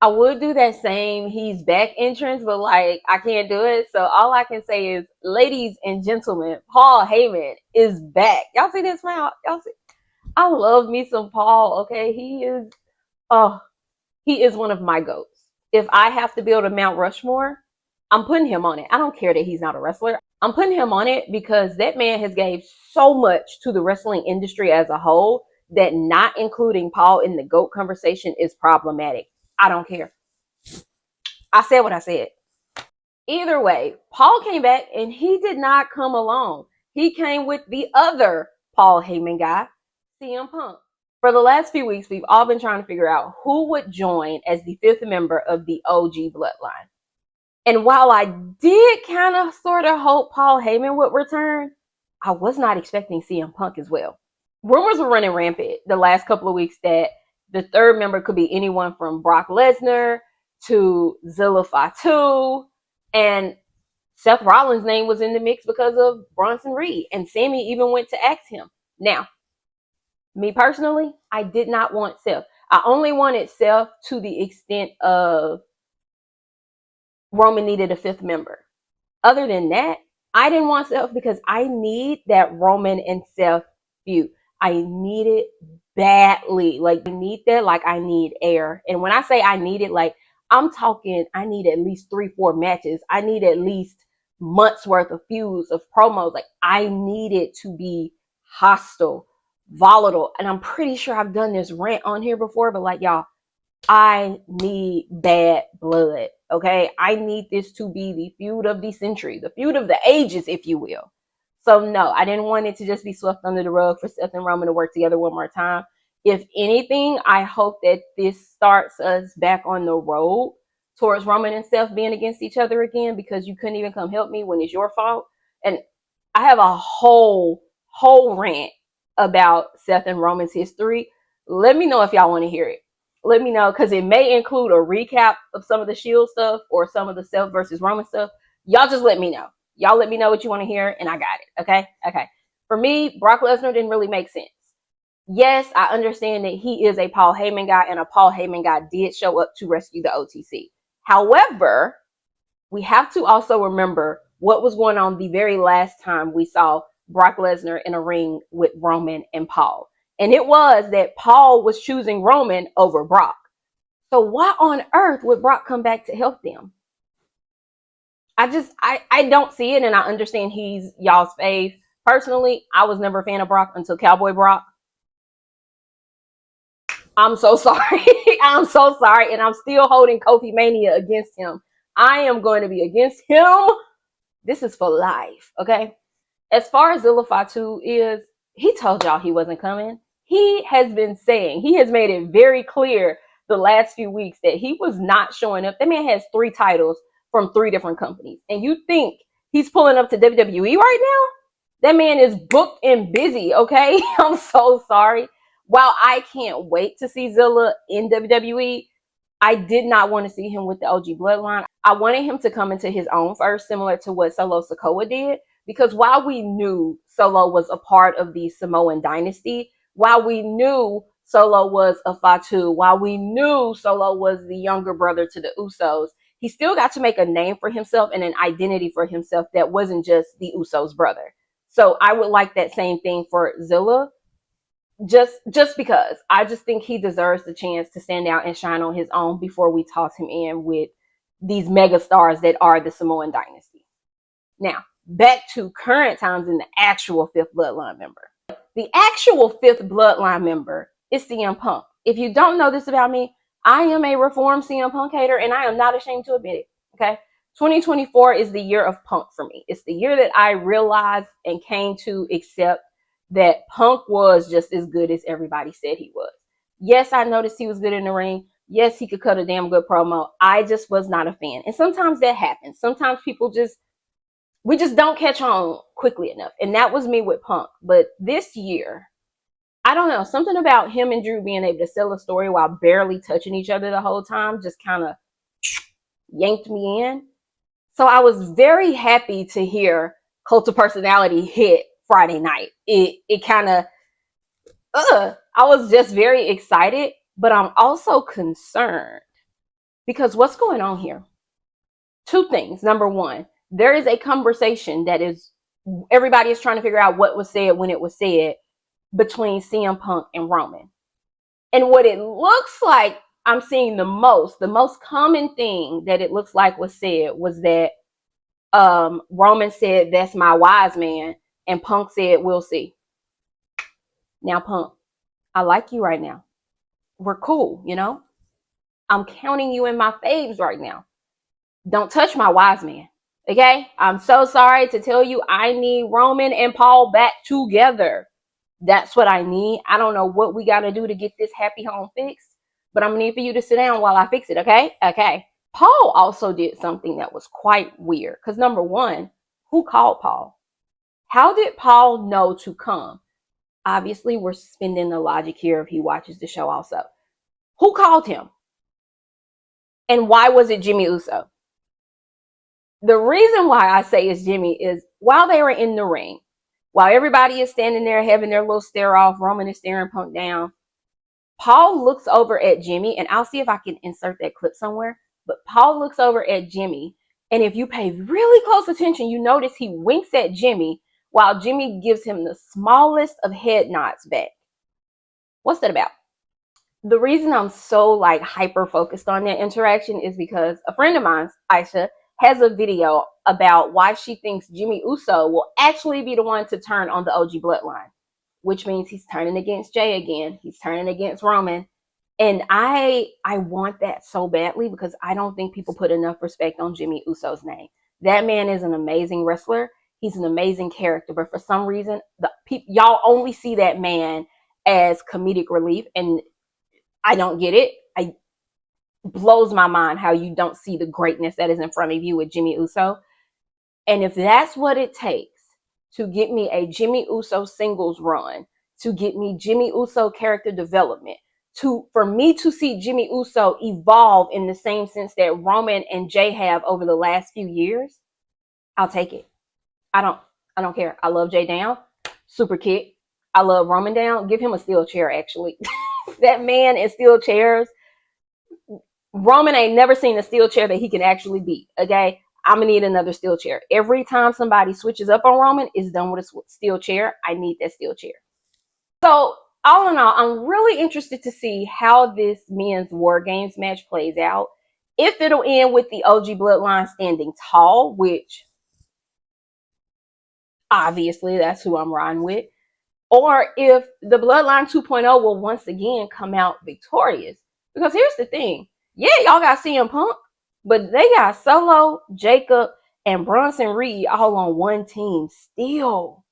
I would do that same he's back entrance, but like I can't do it. So all I can say is, ladies and gentlemen, Paul Heyman is back. Y'all see this man? Y'all see? I love me some Paul. Okay, oh he is one of my goats. If I have to build a Mount Rushmore, I'm putting him on it. I don't care that he's not a wrestler. I'm putting him on it because that man has gave so much to the wrestling industry as a whole that not including Paul in the GOAT conversation is problematic. I don't care. I said what I said. Either way, Paul came back and he did not come alone. He came with the other Paul Heyman guy, CM Punk. For the last few weeks, we've all been trying to figure out who would join as the fifth member of the OG Bloodline. And while I did kind of sort of hope Paul Heyman would return, I was not expecting CM Punk as well. Rumors were running rampant the last couple of weeks that the third member could be anyone from Brock Lesnar to Zilla Fatu, and Seth Rollins' name was in the mix because of Bronson Reed, and Sammy even went to ask him. Now, me personally, I did not want Seth. I only wanted Seth to the extent of Roman needed a fifth member. Other than that, I didn't want Seth because I need that Roman and Seth feud. I need it badly. Like, I need that like I need air. And when I say I need it, like, I'm talking I need at least 3-4 matches. I need at least months worth of feuds, of promos. Like, I need it to be hostile, volatile. And I'm pretty sure I've done this rant on here before, but like, y'all, I need bad blood. Okay, I need this to be the feud of the century, the feud of the ages, if you will. So no, I didn't want it to just be swept under the rug for Seth and Roman to work together one more time. If anything, I hope that this starts us back on the road towards Roman and Seth being against each other again, because you couldn't even come help me when it's your fault. And I have a whole rant about Seth and Roman's history. Let me know if y'all want to hear it. Let me know, because it may include a recap of some of the Shield stuff or some of the Seth versus Roman stuff. Y'all just let me know. Y'all let me know what you want to hear, and I got it. Okay. For me, Brock Lesnar didn't really make sense. Yes, I understand that he is a Paul Heyman guy, and a Paul Heyman guy did show up to rescue the OTC. However, we have to also remember what was going on the very last time we saw Brock Lesnar in a ring with Roman and Paul. And it was that Paul was choosing Roman over Brock. So why on earth would Brock come back to help them? I don't see it, and I understand he's y'all's fave. Personally, I was never a fan of Brock until Cowboy Brock. I'm so sorry. I'm so sorry, and I'm still holding Kofi Mania against him. I am going to be against him. This is for life, okay? As far as Zilla Fatu is, he told y'all he wasn't coming. He has been saying, he has made it very clear the last few weeks that he was not showing up. That man has 3 titles from 3 different companies. And you think he's pulling up to WWE right now? That man is booked and busy, okay? I'm so sorry. While I can't wait to see Zilla in WWE, I did not want to see him with the OG Bloodline. I wanted him to come into his own first, similar to what Solo Sikoa did. Because while we knew Solo was a part of the Samoan dynasty, while we knew Solo was a Fatu, while we knew Solo was the younger brother to the Usos, he still got to make a name for himself and an identity for himself that wasn't just the Usos' brother. So I would like that same thing for Zilla, just because I just think he deserves the chance to stand out and shine on his own before we toss him in with these mega stars that are the Samoan dynasty. Now, back to current times in the actual fifth bloodline member. The actual fifth bloodline member is CM Punk. If you don't know this about me, I am a reformed CM Punk hater, and I am not ashamed to admit it. Okay, 2024 is the year of Punk for me. It's the year that I realized and came to accept that Punk was just as good as everybody said he was. Yes, I noticed he was good in the ring. Yes, he could cut a damn good promo. I just was not a fan. And sometimes that happens. Sometimes people we just don't catch on quickly enough. And that was me with Punk. But this year, I don't know, something about him and Drew being able to sell a story while barely touching each other the whole time just kind of yanked me in. So I was very happy to hear Cult of Personality hit Friday night. It kind of, I was just very excited, but I'm also concerned Because what's going on here? Two things. Number one, there is a conversation that is, everybody is trying to figure out what was said when it was said between CM Punk and Roman. And what it looks like I'm seeing the most common thing that it looks like was said was that Roman said, "That's my wise man," and Punk said, "We'll see." Now, Punk, I like you right now. We're cool, you know? I'm counting you in my faves right now. Don't touch my wise man. Okay? I'm so sorry to tell you, I need Roman and Paul back together. That's what I need. I don't know what we got to do to get this happy home fixed, but I'm going to need for you to sit down while I fix it, okay? Okay. Paul also did something that was quite weird. Because number one, who called Paul? How did Paul know to come? Obviously, we're spending the logic here if he watches the show also. Who called him? And why was it Jimmy Uso? The reason why I say it's Jimmy is while they were in the ring, while everybody is standing there having their little stare off, Roman is staring Punk down, Paul looks over at Jimmy, and I'll see if I can insert that clip somewhere, but Paul looks over at Jimmy, and if you pay really close attention, you notice he winks at Jimmy while Jimmy gives him the smallest of head nods back. What's that about? The reason I'm so like hyper focused on that interaction is because a friend of mine, Aisha, has a video about why she thinks Jimmy Uso will actually be the one to turn on the OG Bloodline, which means he's turning against Jay again. He's turning against Roman. And I want that so badly because I don't think people put enough respect on Jimmy Uso's name. That man is an amazing wrestler. He's an amazing character. But for some reason, y'all only see that man as comedic relief. And I don't get it. It blows my mind how you don't see the greatness that is in front of you with Jimmy Uso. And if that's what it takes to get me a Jimmy Uso singles run, to get me Jimmy Uso character development, for me to see Jimmy Uso evolve in the same sense that Roman and Jay have over the last few years, I'll take it. I don't care. I love Jay down. Super kick. I love Roman down. Give him a steel chair, actually. That man in steel chairs. Roman ain't never seen a steel chair that he can actually beat. Okay? I'm going to need another steel chair. Every time somebody switches up on Roman, it's done with a steel chair. I need that steel chair. So, all in all, I'm really interested to see how this men's War Games match plays out. If it'll end with the OG Bloodline standing tall, which obviously that's who I'm riding with. Or if the Bloodline 2.0 will once again come out victorious. Because here's the thing. Yeah, y'all got CM Punk, but they got Solo, Jacob, and Bronson Reed all on one team still.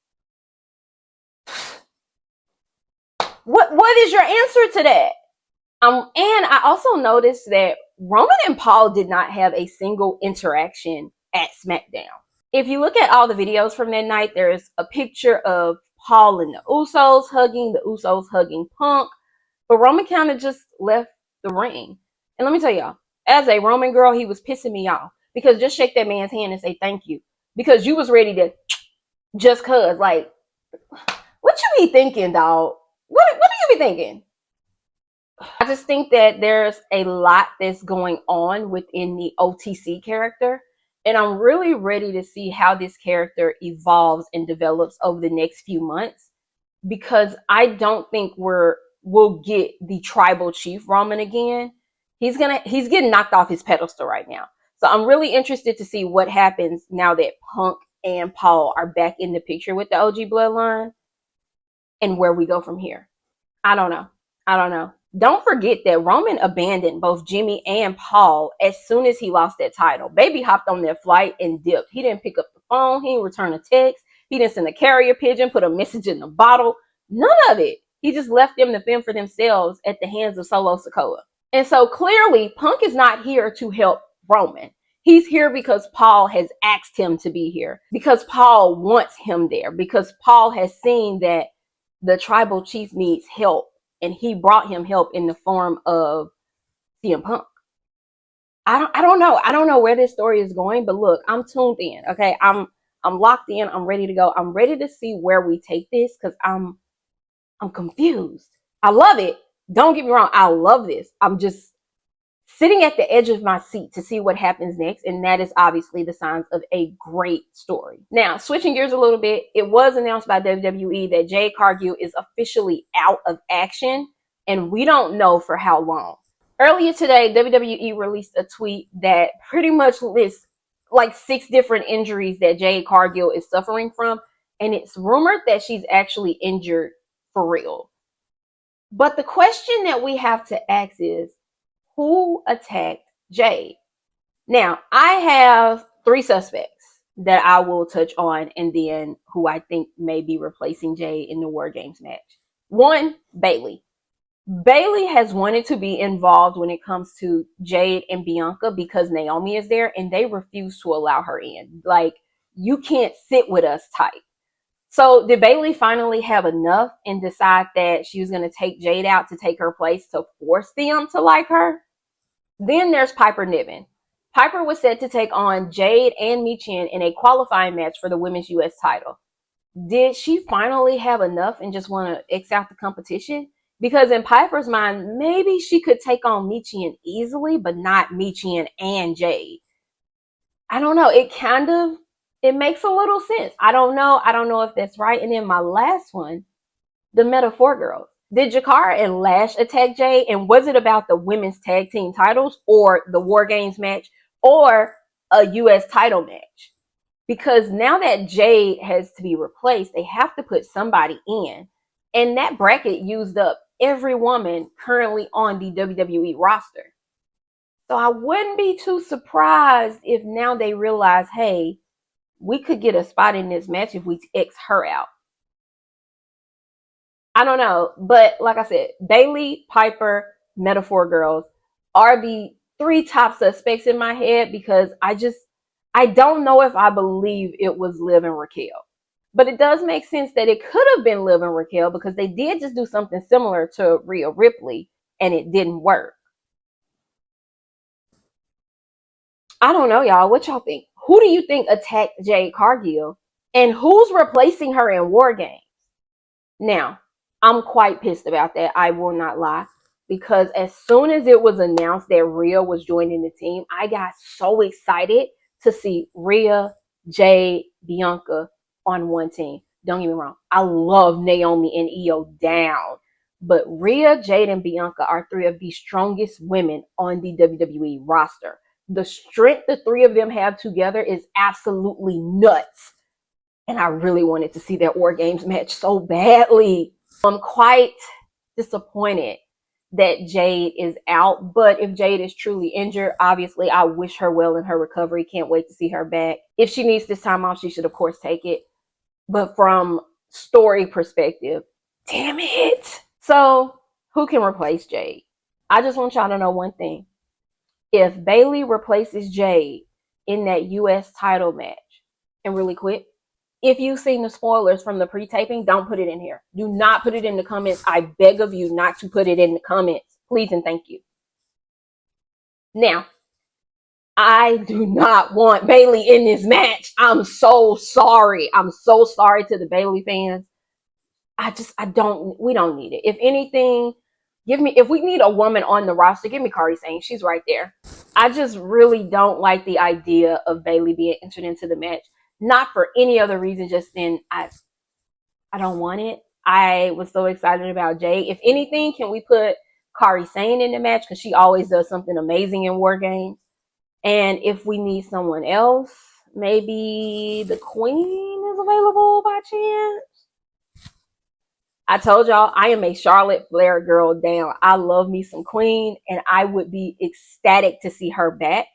What is your answer to that? And I also noticed that Roman and Paul did not have a single interaction at SmackDown. If you look at all the videos from that night, there's a picture of Paul and the Usos hugging Punk, but Roman kind of just left the ring. And let me tell y'all, as a Roman girl, he was pissing me off because just shake that man's hand and say thank you because you was ready to just cuz. Like, what you be thinking, dog? What do you be thinking? I just think that there's a lot that's going on within the OTC character. And I'm really ready to see how this character evolves and develops over the next few months. Because I don't think we'll get the tribal chief Roman again. He's getting knocked off his pedestal right now. So I'm really interested to see what happens now that Punk and Paul are back in the picture with the OG Bloodline and where we go from here. I don't know. Don't forget that Roman abandoned both Jimmy and Paul as soon as he lost that title. Baby hopped on that flight and dipped. He didn't pick up the phone. He didn't return a text. He didn't send a carrier pigeon, put a message in the bottle. None of it. He just left them to fend for themselves at the hands of Solo Sikoa. And so clearly, Punk is not here to help Roman. He's here because Paul has asked him to be here. Because Paul wants him there. Because Paul has seen that the tribal chief needs help. And he brought him help in the form of CM Punk. I don't know. I don't know where this story is going, but look, I'm tuned in. Okay, I'm locked in. I'm ready to go. I'm ready to see where we take this because I'm confused. I love it. Don't get me wrong. I love this. I'm just sitting at the edge of my seat to see what happens next. And that is obviously the signs of a great story. Now, switching gears a little bit, it was announced by WWE that Jade Cargill is officially out of action, and we don't know for how long. Earlier today, WWE released a tweet that pretty much lists like 6 different injuries that Jade Cargill is suffering from, and it's rumored that she's actually injured for real. But the question that we have to ask is, who attacked Jade? Now, I have 3 suspects that I will touch on, and then who I think may be replacing Jade in the War Games match. 1, Bayley. Bayley has wanted to be involved when it comes to Jade and Bianca because Naomi is there, and they refuse to allow her in. Like, you can't sit with us type. So did Bayley finally have enough and decide that she was going to take Jade out to take her place to force them to like her? Then there's Piper Niven. Piper was set to take on Jade and Michin in a qualifying match for the Women's US title. Did she finally have enough and just want to X out the competition? Because in Piper's mind, maybe she could take on Michin easily, but not Michin and Jade. I don't know. It makes a little sense. I don't know if that's right. And then my last one, the Metaphor Girls. Did Jakara and Lash attack Jade? And was it about the women's tag team titles or the War Games match or a US title match? Because now that Jade has to be replaced, they have to put somebody in. And that bracket used up every woman currently on the WWE roster. So I wouldn't be too surprised if now they realize, hey, we could get a spot in this match if we X her out. I don't know. But like I said, Bayley, Piper, Metaphor Girls are the 3 top suspects in my head because I don't know if I believe it was Liv and Raquel. But it does make sense that it could have been Liv and Raquel because they did just do something similar to Rhea Ripley and it didn't work. I don't know, y'all. What y'all think? Who do you think attacked Jade Cargill? And who's replacing her in War Games? Now, I'm quite pissed about that. I will not lie. Because as soon as it was announced that Rhea was joining the team, I got so excited to see Rhea, Jade, Bianca on one team. Don't get me wrong. I love Naomi and Io down. But Rhea, Jade, and Bianca are 3 of the strongest women on the WWE roster. The strength the 3 of them have together is absolutely nuts. And I really wanted to see that War Games match so badly. I'm quite disappointed that Jade is out. But if Jade is truly injured, obviously I wish her well in her recovery. Can't wait to see her back. If she needs this time off, she should of course take it. But from story perspective, damn it. So who can replace Jade? I just want y'all to know one thing. If Bayley replaces Jade in that US title match, and really quick, if you've seen the spoilers from the pre-taping, don't put it in here. Do not put it in the comments. I beg of you not to put it in the comments. Please and thank you. Now, I do not want Bayley in this match. I'm so sorry. I'm so sorry to the Bayley fans. We don't need it. If anything, if we need a woman on the roster, give me Kairi Sane. She's right there. I just really don't like the idea of Bayley being entered into the match. Not for any other reason, just then I don't want it. I was so excited about Jade. If anything, can we put Kairi Sane in the match? Because she always does something amazing in War Games. And if we need someone else, maybe the Queen is available by chance. I told y'all I am a Charlotte Flair girl down. I love me some Queen, and I would be ecstatic to see her back.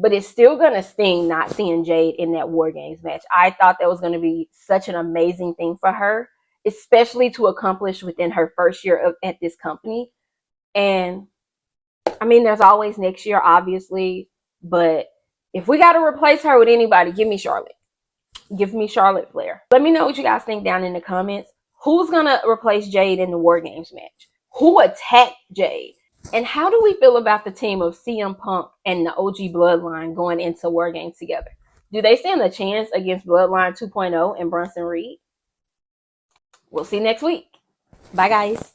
But it's still going to sting not seeing Jade in that War Games match. I thought that was going to be such an amazing thing for her, especially to accomplish within her first year at this company. And, I mean, there's always next year, obviously. But if we got to replace her with anybody, give me Charlotte. Give me Charlotte Flair. Let me know what you guys think down in the comments. Who's going to replace Jade in the War Games match? Who attacked Jade? And how do we feel about the team of CM Punk and the OG Bloodline going into War Games together? Do they stand a chance against Bloodline 2.0 and Bronson Reed? We'll see next week. Bye, guys.